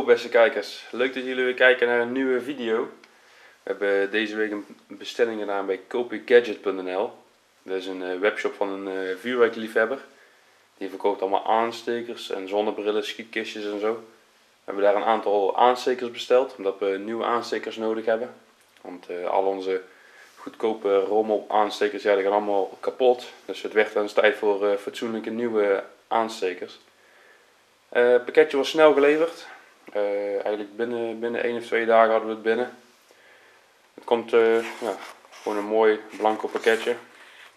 Hallo beste kijkers, leuk dat jullie weer kijken naar een nieuwe video. We hebben deze week een bestelling gedaan bij kopiegadget.nl. Dat is een webshop van een vuurwerkliefhebber. Die verkoopt allemaal aanstekers en zonnebrillen, schietkistjes en zo. We hebben daar een aantal aanstekers besteld, omdat we nieuwe aanstekers nodig hebben. Want al onze goedkope rommel aanstekers, ja, die gaan allemaal kapot. Dus het werd wel eens tijd voor fatsoenlijke nieuwe aanstekers. Het pakketje was snel geleverd. Eigenlijk binnen 1 of 2 dagen hadden we het binnen. Het komt ja, gewoon een mooi blanco pakketje.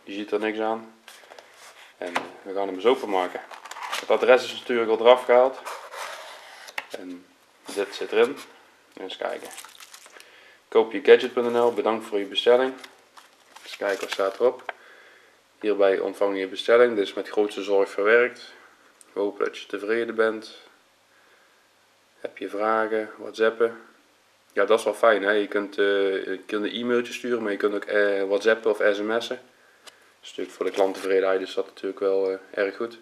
Je ziet er niks aan. En we gaan hem eens openmaken. Het adres is natuurlijk al eraf gehaald. En dit zit erin. Eens kijken. Kopiegadget.nl, bedankt voor je bestelling. Eens kijken wat staat erop. Hierbij ontvang je je bestelling. Dit is met grootste zorg verwerkt. We hopen dat je tevreden bent. Heb je vragen, whatsappen? Ja, dat is wel fijn. Hè? Je kunt een e-mailtje sturen, maar je kunt ook whatsappen of sms'en. Dat is natuurlijk voor de klanttevredenheid is dat natuurlijk wel erg goed.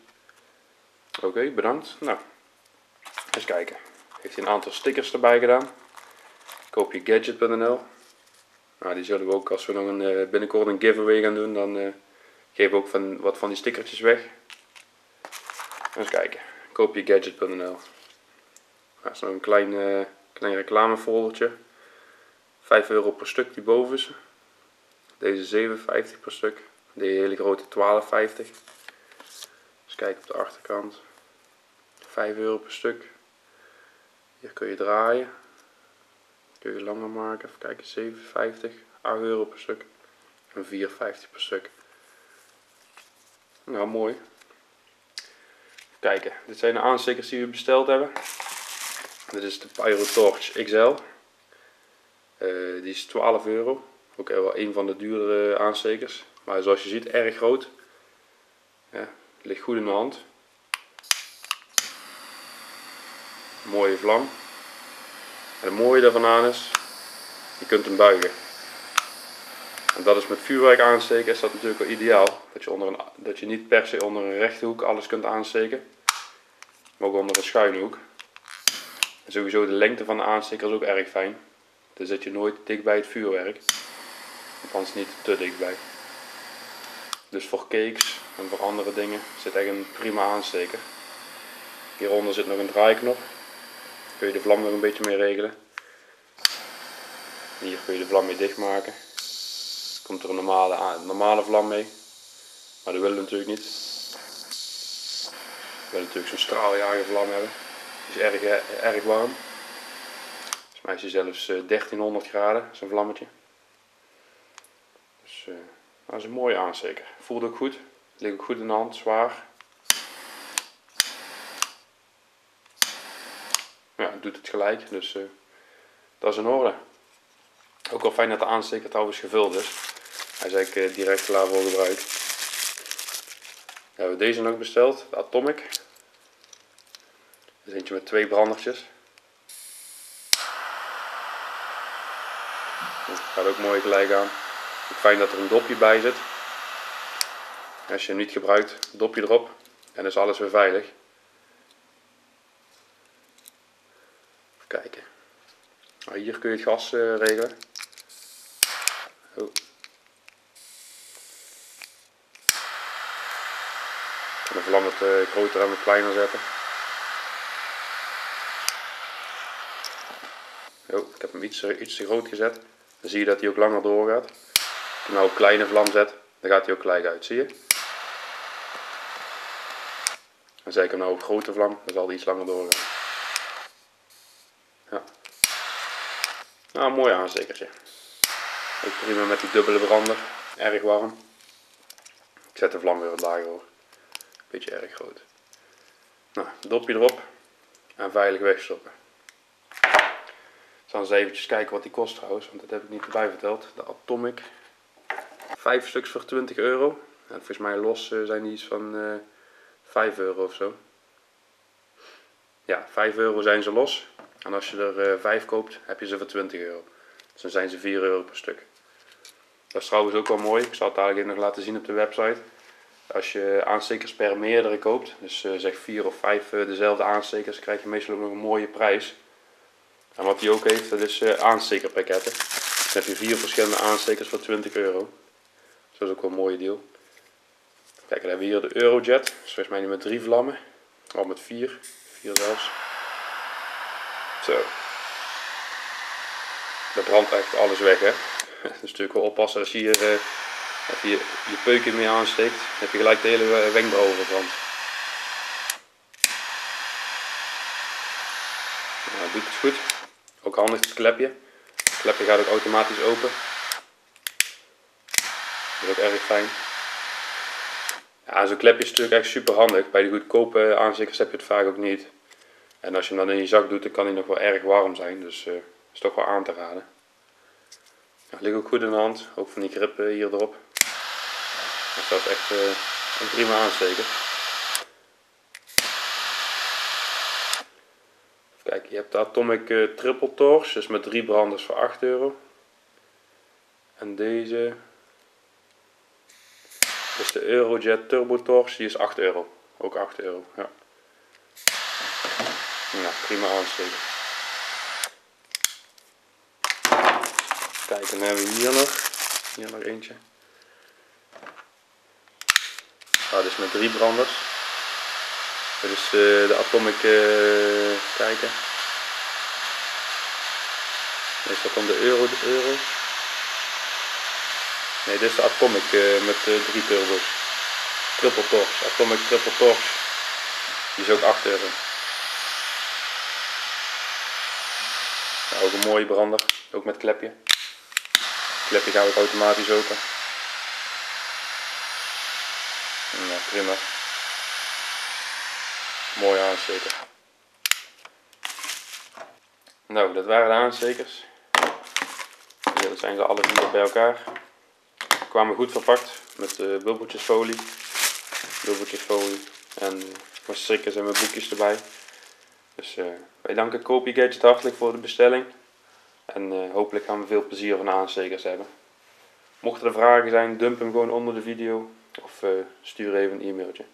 Oké, bedankt. Nou, eens kijken. Heeft hij een aantal stickers erbij gedaan. Kopiegadget.nl. Nou, die zullen we ook, als we nog binnenkort een giveaway gaan doen, dan geven we ook wat van die stickertjes weg. Eens kijken. Kopiegadget.nl. Dat is nog een klein reclamefoldertje. 5 euro per stuk die boven is. Deze 7,50 per stuk. Die hele grote 12,50. Eens kijken op de achterkant. 5 euro per stuk. Hier kun je draaien. Kun je langer maken. Even kijken, 7,50. 8 euro per stuk. En 4,50 per stuk. Nou, mooi. Even kijken. Dit zijn de aanstekers die we besteld hebben. Dit is de Pyrotorch XL. Die is 12 euro. Ook wel een van de duurdere aanstekers. Maar zoals je ziet, erg groot. Ja, ligt goed in de hand. Mooie vlam. En het mooie daarvan aan is, je kunt hem buigen. En dat is met vuurwerk aansteken is dat natuurlijk wel ideaal. Dat je niet per se onder een rechte hoek alles kunt aansteken. Maar ook onder een schuine hoek. En sowieso de lengte van de aansteker is ook erg fijn. Dan zit je nooit dicht bij het vuurwerk. Althans niet te dichtbij. Dus voor cakes en voor andere dingen zit echt een prima aansteker. Hieronder zit nog een draaiknop. Daar kun je de vlam nog een beetje mee regelen. Hier kun je de vlam mee dichtmaken. Komt er een normale vlam mee. Maar dat willen we natuurlijk niet. We willen natuurlijk zo'n straaljagervlam hebben. Die is erg warm. Volgens mij is hij zelfs 1300 graden, zo'n vlammetje. Dus dat is een mooie aansteker. Voelt ook goed. Ligt ook goed in de hand, zwaar. Ja, het doet het gelijk, dus dat is in orde. Ook wel fijn dat de aansteker trouwens gevuld is. Hij is eigenlijk direct klaar voor gebruik. We hebben deze nog besteld, de Atomic. Dat is eentje met 2 brandertjes. Dat gaat ook mooi gelijk aan. Ook fijn dat er een dopje bij zit. Als je hem niet gebruikt, dopje erop en dan is alles weer veilig. Even kijken. Nou, hier kun je het gas regelen. Oh. Ik kan de vlam wat groter en wat kleiner zetten. Oh, ik heb hem iets te groot gezet. Dan zie je dat hij ook langer doorgaat. Als ik nou op kleine vlam zet, dan gaat hij ook gelijk uit, zie je? En zet ik hem nou op grote vlam, dan zal hij iets langer doorgaan. Ja. Nou, een mooi aanstekertje. Ook prima met die dubbele brander. Erg warm. Ik zet de vlam weer wat lager hoor. Beetje erg groot. Nou, dopje erop. En veilig wegstoppen. Ik zal eens eventjes kijken wat die kost trouwens, want dat heb ik niet erbij verteld. De Atomic. 5 stuks voor 20 euro. En volgens mij los zijn die iets van 5 euro of zo. Ja, 5 euro zijn ze los. En als je er 5 koopt, heb je ze voor 20 euro. Dus dan zijn ze 4 euro per stuk. Dat is trouwens ook wel mooi. Ik zal het dadelijk even nog laten zien op de website. Als je aanstekers per meerdere koopt, dus zeg 4 of 5 dezelfde aanstekers, krijg je meestal ook nog een mooie prijs. En wat hij ook heeft, dat is aanstekerpakketten. Dan heb je 4 verschillende aanstekers voor €20. Dus dat is ook wel een mooie deal. Kijk, dan hebben we hier de Eurojet. Dus volgens mij niet met 3 vlammen. Al met 4. 4 zelfs. Zo. Dat brandt echt alles weg, hè. Dat is natuurlijk wel oppassen als je hier even je peuken mee aansteekt. Dan heb je gelijk de hele wenkbrauw verbrand. Nou, doet het goed. Ook handig het klepje. Het klepje gaat ook automatisch open. Dat is ook erg fijn. Ja, zo'n klepje is natuurlijk echt super handig. Bij de goedkope aanstekers heb je het vaak ook niet. En als je hem dan in je zak doet, dan kan hij nog wel erg warm zijn. Dus dat is toch wel aan te raden. Ja, ligt ook goed in de hand. Ook van die grip hier erop. Dus dat is echt een prima aansteker. Kijk, je hebt de Atomic Triple Torch, dus met 3 branders voor €8. En deze is de Eurojet Turbo Torch, die is €8. Ook €8, ja. Nou, prima aansteker. Kijk, dan hebben we hier nog eentje. Nou, dit is met 3 branders. Dit is de Atomic, kijken. Is dat dan de Euro? Nee, dit is de Atomic met 3 turbo's. Triple Torch, Atomic Triple Torch. Die is ook €8. Ja, ook een mooie brander, ook met klepje. Het klepje gaat ook automatisch open. Nou, prima. Mooie aansteker. Nou, dat waren de aanstekers. Ja, dat zijn ze alle 4 bij elkaar. Ze kwamen goed verpakt met bubbeltjesfolie. En wat strikkers en met boekjes erbij. Dus wij danken Kopie Gadget hartelijk voor de bestelling. En hopelijk gaan we veel plezier van de aanstekers hebben. Mochten er vragen zijn, dump hem gewoon onder de video. Of stuur even een e-mailtje.